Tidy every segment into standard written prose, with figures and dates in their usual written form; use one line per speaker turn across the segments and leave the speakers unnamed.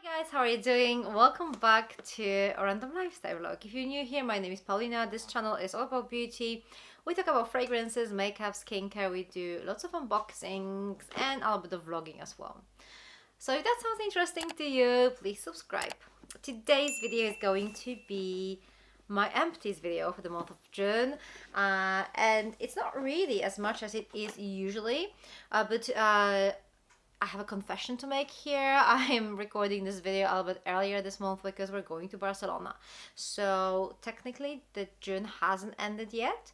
Hi guys, how are you doing? Welcome back to a random lifestyle vlog. If you're new here, my name is Paulina. This channel is all about beauty. We talk about fragrances, makeup, skincare. We do lots of unboxings and a little bit of vlogging as well. So if that sounds interesting to you, please subscribe. Today's video is going to be my empties video for the month of June, and it's not really as much as it is usually, but I have a confession to make here. I am recording this video a little bit earlier this month because we're going to Barcelona. So technically the June hasn't ended yet.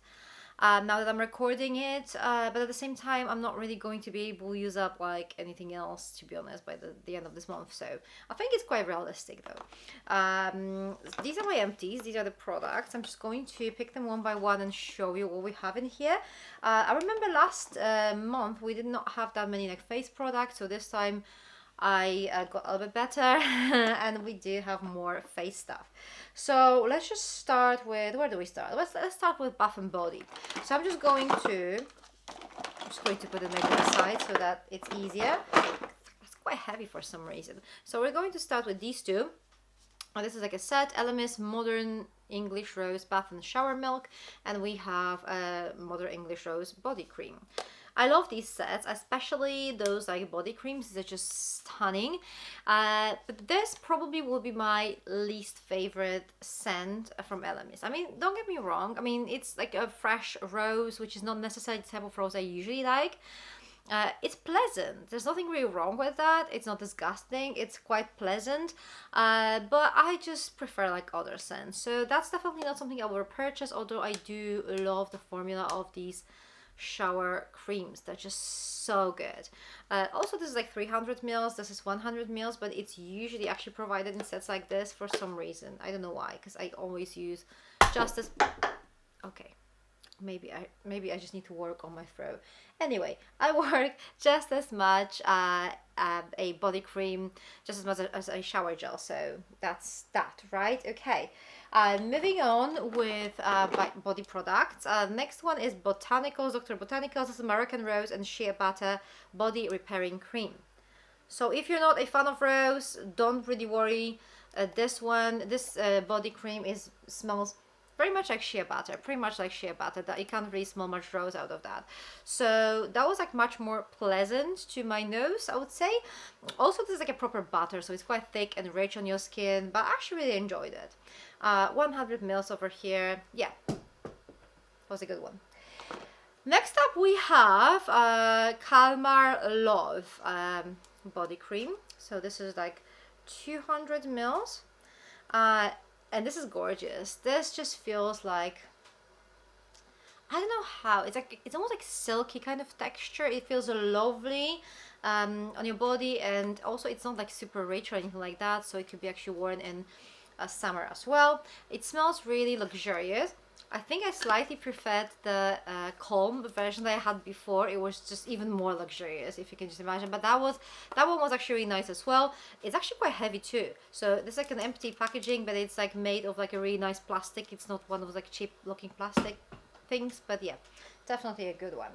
Now that I'm recording it, but at the same time I'm not really going to be able to use up like anything else, to be honest, by the end of this month. So I think it's quite realistic though. These are my empties, these are the products. I'm just going to pick them one by one and show you what we have in here. I remember last month we did not have that many like face products, so this time I got a little bit better and we do have more face stuff. So let's just start with, where do we start? Let's start with Bath and Body. So I'm just going to put it maybe aside so that it's easier. It's quite heavy for some reason. So we're going to start with these two. This is like a set, Elemis Modern English Rose Bath and Shower Milk, and we have a Modern English Rose Body Cream. I love these sets, especially those like body creams. They're just stunning. But this probably will be my least favorite scent from Elemis. I mean, don't get me wrong. I mean, it's like a fresh rose, which is not necessarily the type of rose I usually like. It's pleasant. There's nothing really wrong with that. It's not disgusting. It's quite pleasant. But I just prefer like other scents. So that's definitely not something I will purchase, although I do love the formula of these shower creams. They're just so good. Also, this is like 300 mils, this is 100 mils, but it's usually actually provided in sets like this for some reason. I don't know why, because I always use just as... Okay, maybe I just need to work on my throat. Anyway, I work just as much a body cream, just as much as a shower gel, so that's that, right? Okay. Moving on with body products. Next one is Botanicals, Dr. Botanicals. This is American Rose and Shea Butter Body Repairing Cream. So if you're not a fan of rose, don't really worry. This body cream smells very much like shea butter, pretty much like shea butter. That you can't really smell much rose out of that. So that was like much more pleasant to my nose, I would say. Also, this is like a proper butter, so it's quite thick and rich on your skin, but I actually really enjoyed it. 100 mils over here. Yeah, that was a good one. Next up we have Kalmar Love body cream. So this is like 200 mils. And this is gorgeous. This just feels like, I don't know how, it's almost like silky kind of texture. It feels lovely on your body, and also it's not like super rich or anything like that, so it could be actually worn in summer as well. It smells really luxurious. I think I slightly preferred the calm version that I had before. It was just even more luxurious, if you can just imagine. But that one was actually really nice as well. It's actually quite heavy too. So this is like an empty packaging, but it's like made of like a really nice plastic. It's not one of those like cheap looking plastic things, but yeah, definitely a good one.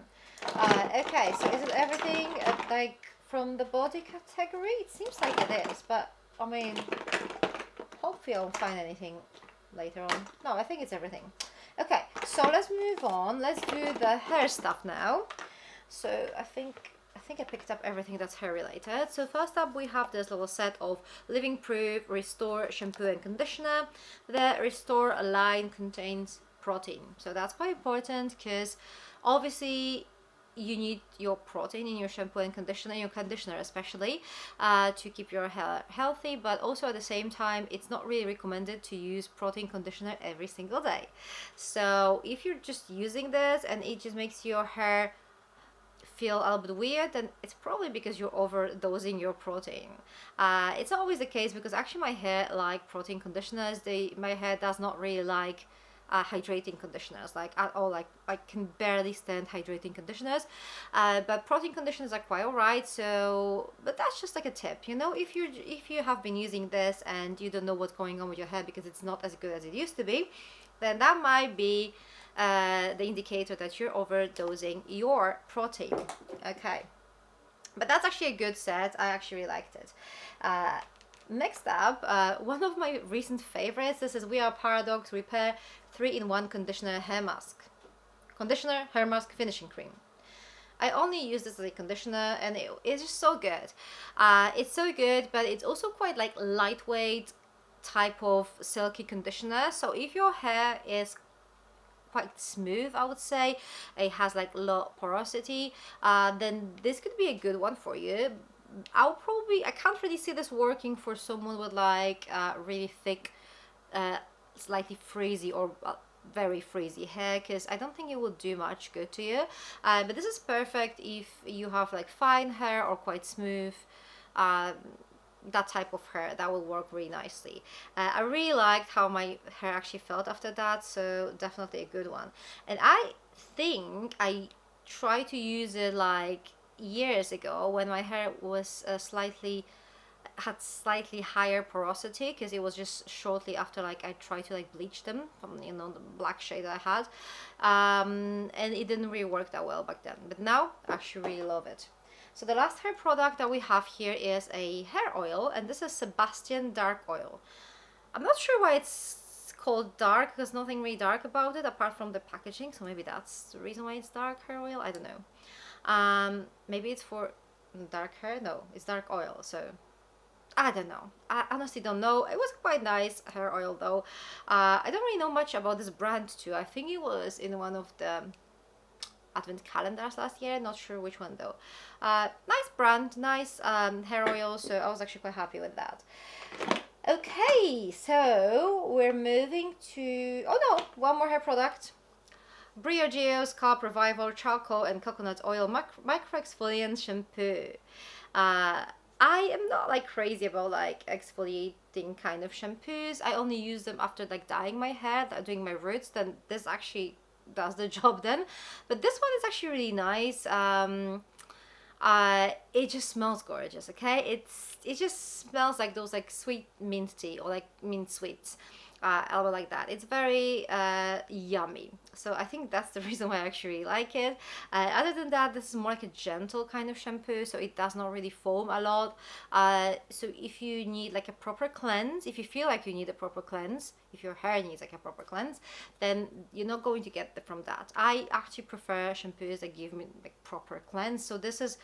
Okay, so is it everything like from the body category? It seems like it is, but I mean, hopefully I'll find anything later on. No, I think it's everything. Okay, so let's move on. Let's do the hair stuff now. So I think I picked up everything that's hair related. So first up we have this little set of Living Proof Restore shampoo and conditioner. The Restore line contains protein, so that's quite important because obviously you need your protein in your shampoo and conditioner, your conditioner especially, to keep your hair healthy. But also at the same time, it's not really recommended to use protein conditioner every single day. So if you're just using this and it just makes your hair feel a little bit weird, then it's probably because you're overdosing your protein. It's not always the case, because actually my hair like protein conditioners. My hair does not really like hydrating conditioners like at all. Like I can barely stand hydrating conditioners, but protein conditioners are quite alright. So, but that's just like a tip, you know, if you have been using this and you don't know what's going on with your hair because it's not as good as it used to be, then that might be the indicator that you're overdosing your protein. Okay, but that's actually a good set. I actually really liked it. Next up, one of my recent favorites. This is We Are Paradox Repair 3-in-1 Conditioner Hair Mask. Conditioner, hair mask, finishing cream. I only use this as a conditioner and it's just so good. It's so good, but it's also quite like lightweight type of silky conditioner. So if your hair is quite smooth, I would say, it has like low porosity, then this could be a good one for you. I can't really see this working for someone with like really thick, slightly frizzy or very frizzy hair, because I don't think it will do much good to you. But this is perfect if you have like fine hair or quite smooth, that type of hair. That will work really nicely. I really liked how my hair actually felt after that, so definitely a good one. And I think I tried to use it like years ago when my hair was had slightly higher porosity, because it was just shortly after like I tried to like bleach them from, you know, the black shade that I had, and it didn't really work that well back then, but now I actually really love it. So the last hair product that we have here is a hair oil, and this is Sebastian Dark Oil. I'm not sure why it's called dark, because nothing really dark about it apart from the packaging, so maybe that's the reason why it's dark hair oil. I don't know. Maybe it's for dark hair. No, it's dark oil, so I don't know. I honestly don't know. It was quite nice hair oil though. I don't really know much about this brand too. I think it was in one of the advent calendars last year, not sure which one though. Nice brand, nice hair oil, so I was actually quite happy with that. Okay, so we're moving to, oh no, one more hair product. Briogeo Scalp Revival Charcoal and Coconut Oil Micro Exfoliant Shampoo. I am not like crazy about like exfoliating kind of shampoos. I only use them after like dyeing my hair, doing my roots, then this actually does the job then. But this one is actually really nice. It just smells gorgeous, okay? It just smells like those like sweet mint tea or like mint sweets. A little like that. It's very yummy, so I think that's the reason why I actually like it. Other than that, this is more like a gentle kind of shampoo, so it does not really foam a lot. So if you need like a proper cleanse, if you feel like you need a proper cleanse, if your hair needs like a proper cleanse, then you're not going to get it from that. I actually prefer shampoos that give me like proper cleanse, so this is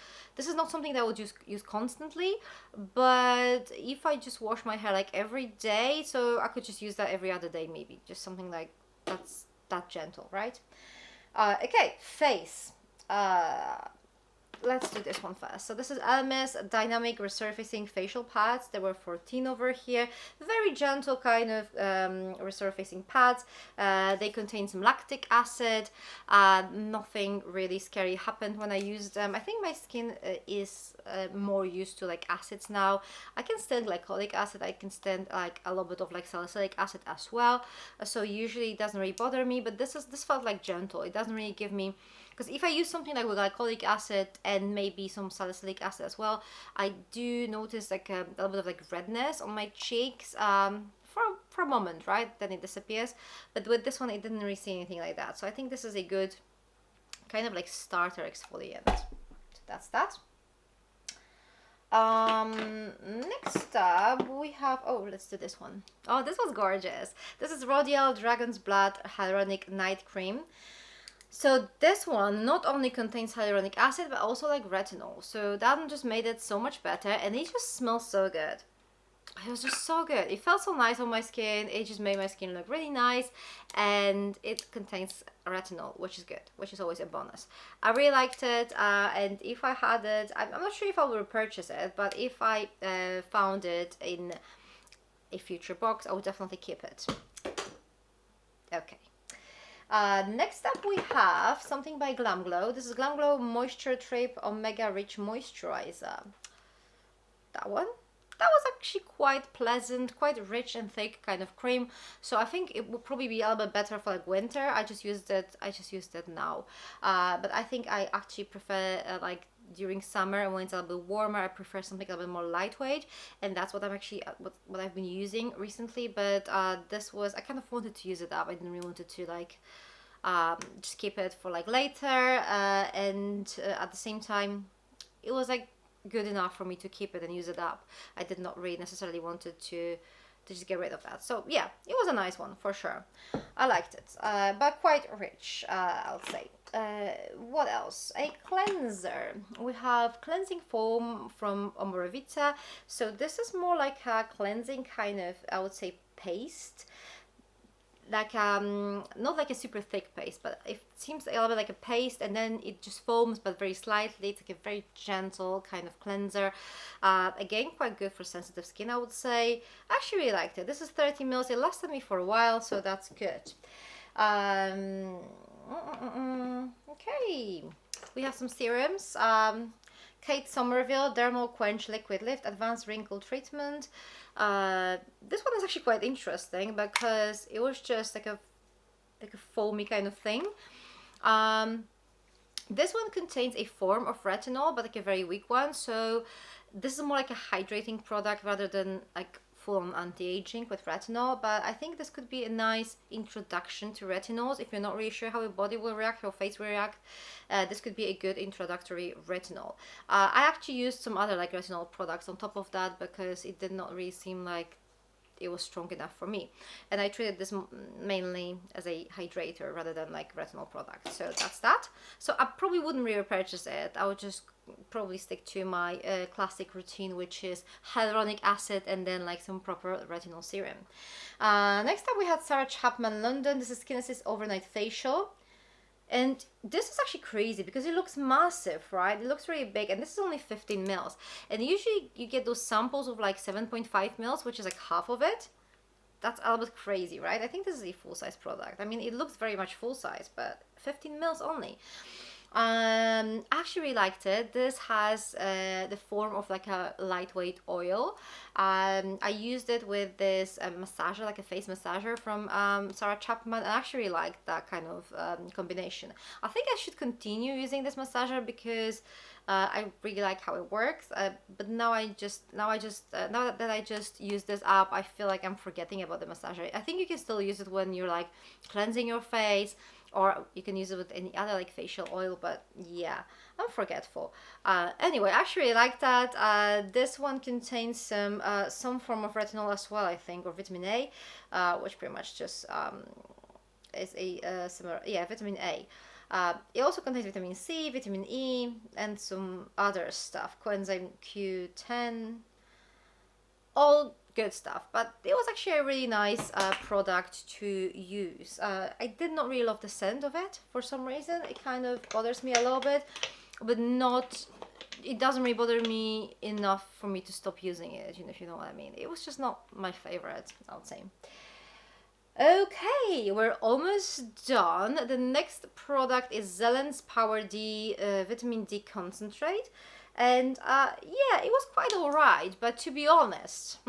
not something that I would just use constantly, but if I just wash my hair like every day, so I could just use that every other day, maybe just something like that's that gentle, right? Okay, face. Let's do this one first. So this is Elmer's Dynamic Resurfacing Facial Pads. There were 14 over here. Very gentle kind of resurfacing pads. They contain some lactic acid. Nothing really scary happened when I used them. I think my skin is more used to like acids now. I can stand glycolic acid. I can stand like a little bit of like salicylic acid as well. So usually it doesn't really bother me, but this felt like gentle. It doesn't really give me, because if I use something like with glycolic acid and maybe some salicylic acid as well, I do notice like a little bit of like redness on my cheeks for a moment, right? Then it disappears. But with this one, I didn't really see anything like that. So I think this is a good kind of like starter exfoliant. So that's that. Next up we have, oh, let's do this one. Oh, this was gorgeous. This is Radial Dragon's Blood Hyaluronic Night Cream. So this one not only contains hyaluronic acid, but also like retinol. So that just made it so much better, and it just smells so good. It was just so good. It felt so nice on my skin. It just made my skin look really nice, and it contains retinol, which is good, which is always a bonus. I really liked it, and if I had it, I'm not sure if I will repurchase it, but if I found it in a future box, I would definitely keep it. Okay. Next up we have something by Glam Glow. This is Glam Glow Moisture Trip Omega Rich Moisturizer. That one? That was actually quite pleasant, quite rich and thick kind of cream. So I think it would probably be a little bit better for like winter. I just used it now. But I think I actually prefer like during summer, and when it's a little bit warmer, I prefer something a little bit more lightweight, and that's what I'm actually what I've been using recently. But this was, I kind of wanted to use it up. I didn't really want to like just keep it for like later, and at the same time it was like good enough for me to keep it and use it up. I did not really necessarily wanted to just get rid of that. So yeah, it was a nice one for sure. I liked it, but quite rich, I'll say. What else? A cleanser. We have cleansing foam from Omoravita. So this is more like a cleansing kind of, I would say, paste. Like not like a super thick paste, but it seems a little bit like a paste, and then it just foams but very slightly. It's like a very gentle kind of cleanser. Again, quite good for sensitive skin, I would say. I actually really liked it. This is 30 mils. It lasted me for a while, so that's good. Okay, we have some serums. Kate Somerville Dermal Quench Liquid Lift Advanced Wrinkle Treatment. This one is actually quite interesting because it was just like a foamy kind of thing. This one contains a form of retinol, but like a very weak one. So this is more like a hydrating product rather than like full-on anti-aging with retinol. But I think this could be a nice introduction to retinols if you're not really sure how your body will react, how your face will react. This could be a good introductory retinol. I actually used some other like retinol products on top of that because it did not really seem like it was strong enough for me, and I treated this mainly as a hydrator rather than like retinol product. So that's that. So I probably wouldn't repurchase it. I would just probably stick to my classic routine, which is hyaluronic acid and then like some proper retinol serum. Next up we had Sarah Chapman London. This is Kinesis Overnight Facial. And this is actually crazy because it looks massive, right? It looks really big, and this is only 15 mils. And usually you get those samples of like 7.5 mils, which is like half of it. That's a little bit crazy, right? I think this is a full-size product. I mean, it looks very much full-size, but 15 mils only. I actually really liked it. This has the form of like a lightweight oil. I used it with this massager, like a face massager from Sarah Chapman. I actually really liked that kind of combination. I think I should continue using this massager because I really like how it works. But now that I just use this up, I feel like I'm forgetting about the massager. I think you can still use it when you're like cleansing your face, or you can use it with any other like facial oil, but yeah, I'm forgetful. Anyway, I actually really like that. This one contains some form of retinol as well, I think, or vitamin A, which pretty much just is a similar, yeah, vitamin A. It also contains vitamin C, vitamin E, and some other stuff, coenzyme Q10, all good stuff. But it was actually a really nice product to use. I did not really love the scent of it for some reason. It kind of bothers me a little bit, but not, it doesn't really bother me enough for me to stop using it, you know, if you know what I mean. It was just not my favorite, I would say. Okay, we're almost done. The next product is Zelen's Power D Vitamin D Concentrate. And yeah, it was quite alright, but to be honest,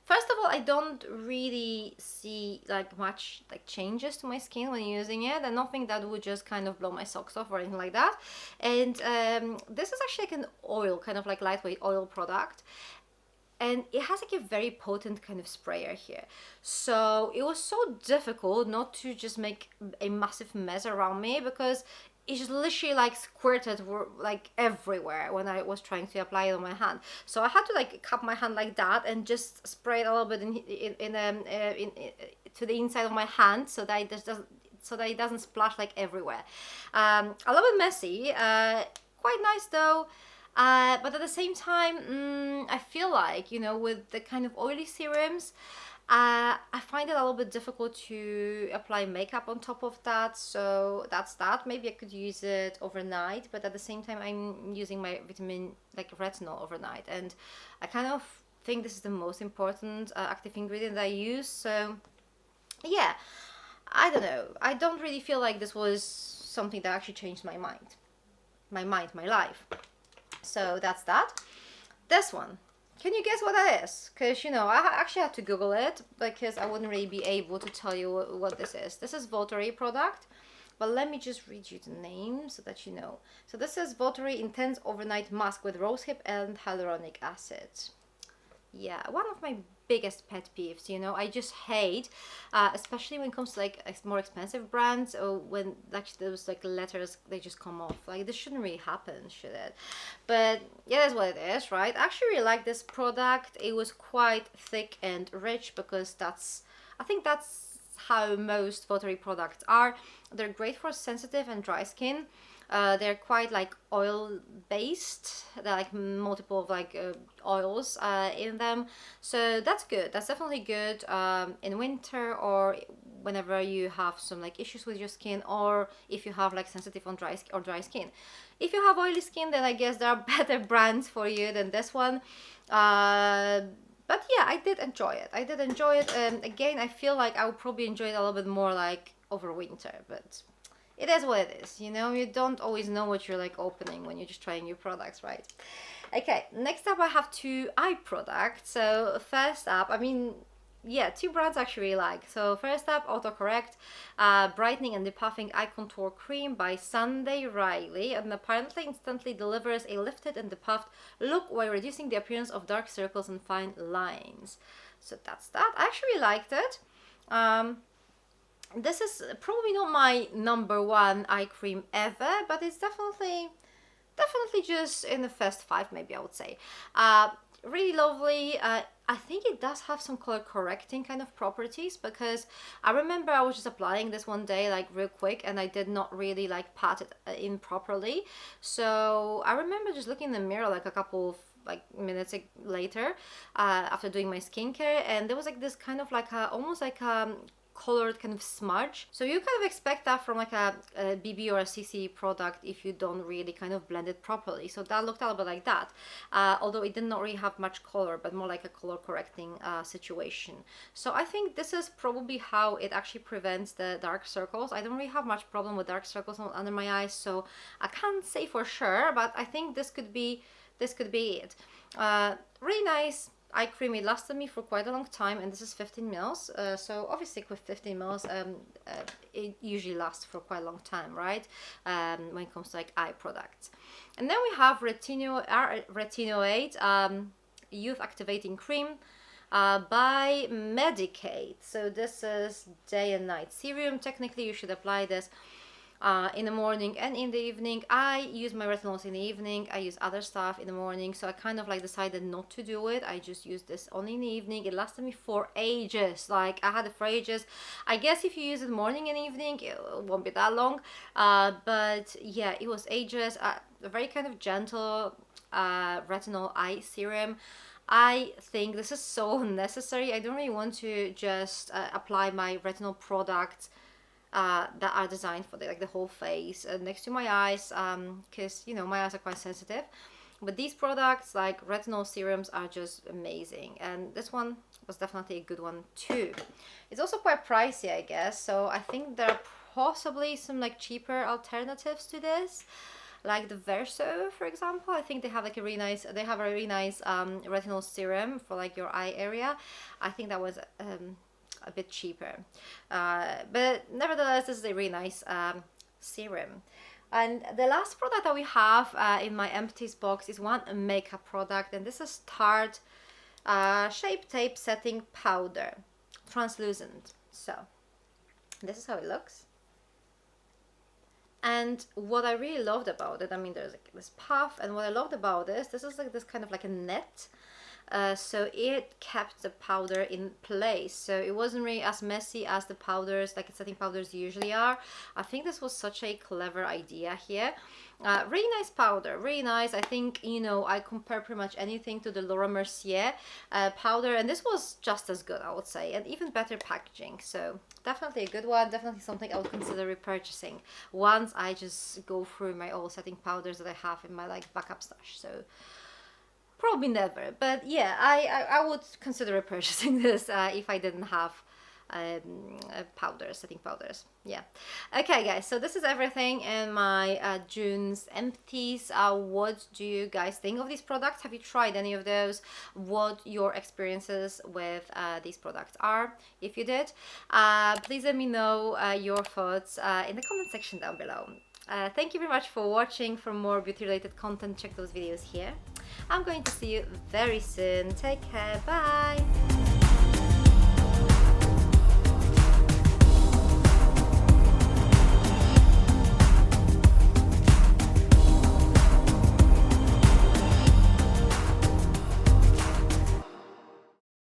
first of all, I don't really see like much like changes to my skin when using it, and nothing that would just kind of blow my socks off or anything like that. And this is actually like an oil, kind of like lightweight oil product. And it has like a very potent kind of sprayer here. So it was so difficult not to just make a massive mess around me, because it just literally like squirted like everywhere when I was trying to apply it on my hand. So I had to like cup my hand like that and just spray it a little bit to the inside of my hand, so that it doesn't splash like everywhere. A little bit messy, quite nice though. But at the same time, I feel like, you know, with the kind of oily serums, I find it a little bit difficult to apply makeup on top of that. So that's that. Maybe I could use it overnight, but at the same time, I'm using my vitamin, like retinol, overnight. And I kind of think this is the most important active ingredient that I use. So yeah, I don't know. I don't really feel like this was something that actually changed my life. So that's that. This one, can you guess what that is? Because, you know, I actually had to Google it because I wouldn't really be able to tell you what this is. This is Votary product, but let me just read you the name so that you know. So this is Votary Intense Overnight Mask with Rosehip and Hyaluronic Acid. Yeah, one of my biggest pet peeves, you know. I just hate, especially when it comes to like more expensive brands, or when actually those like letters, they just come off. Like this shouldn't really happen, should it? But yeah, that's what it is, right? I actually really like this product. It was quite thick and rich because I think that's how most votary products are. They're great for sensitive and dry skin. They're quite like oil based. They're like multiple of like oils in them, so that's good. That's definitely good in winter, or whenever you have some like issues with your skin, or if you have like sensitive on dry skin. If you have oily skin, then I guess there are better brands for you than this one. But yeah, I did enjoy it. I did enjoy it, and again, I feel like I would probably enjoy it a little bit more like over winter, but it is what it is, you know. You don't always know what you're like opening when you're just trying new products, right? Okay, next up I have two eye products. So first up, I mean, yeah, two brands I actually really like. So first up, Autocorrect Brightening and Depuffing Eye Contour Cream by Sunday Riley, and apparently instantly delivers a lifted and depuffed look while reducing the appearance of dark circles and fine lines. So that's that. I actually liked it. This is probably not my number one eye cream ever, but it's definitely just in the first five, maybe I would say. Really lovely. I think it does have some color correcting kind of properties, because I remember I was just applying this one day like real quick and I did not really like pat it in properly. So I remember just looking in the mirror like a couple of like minutes later after doing my skincare, and there was like this kind of like almost like colored kind of smudge. So you kind of expect that from like a BB or a CC product if you don't really kind of blend it properly. So that looked a little bit like that, although it did not really have much color, but more like a color correcting situation. So I think this is probably how it actually prevents the dark circles. I don't really have much problem with dark circles under my eyes, so I can't say for sure, but I think this could be it. Really nice eye cream. It lasted me for quite a long time, and this is 15 mils. So obviously with 15 mils, it usually lasts for quite a long time, right? When it comes to like eye products. And then we have Retinoate Youth Activating Cream by Medicaid. So this is day and night serum. Technically, you should apply this in the morning and in the evening. I use my retinols in the evening. I use other stuff in the morning, so I kind of like decided not to do it. I just use this only in the evening. It lasted me for ages. Like I had it for ages. I guess if you use it morning and evening, it won't be that long. But yeah, it was ages. A very kind of gentle retinol eye serum. I think this is so necessary. I don't really want to just apply my retinol products that are designed for the whole face next to my eyes, because you know my eyes are quite sensitive. But these products like retinol serums are just amazing, and this one was definitely a good one too. It's also quite pricey, I guess, so I think there are possibly some like cheaper alternatives to this, like the Verso, for example. I think they have like a really nice retinol serum for like your eye area. I think that was a bit cheaper, but nevertheless this is a really nice serum. And the last product that we have in my Empties box is one makeup product, and this is Tarte Shape Tape Setting Powder, translucent. So this is how it looks. And what I really loved about it, I mean, there's like this puff, and what I loved about this is like this kind of like a net. So it kept the powder in place, so it wasn't really as messy as the powders, like setting powders usually are. I think this was such a clever idea here. Really nice powder, really nice. I think, you know, I compare pretty much anything to the Laura Mercier powder, and this was just as good, I would say, and even better packaging. So definitely a good one, definitely something I would consider repurchasing once I just go through my old setting powders that I have in my like backup stash. So probably never, but yeah, I would consider purchasing this if I didn't have setting powders. Yeah. Okay guys, so this is everything in my June's Empties. What do you guys think of these products? Have you tried any of those? What your experiences with these products are? If you did, please let me know your thoughts in the comment section down below. Thank you very much for watching. For more beauty related content, check those videos here. I'm going to see you very soon. Take care. Bye.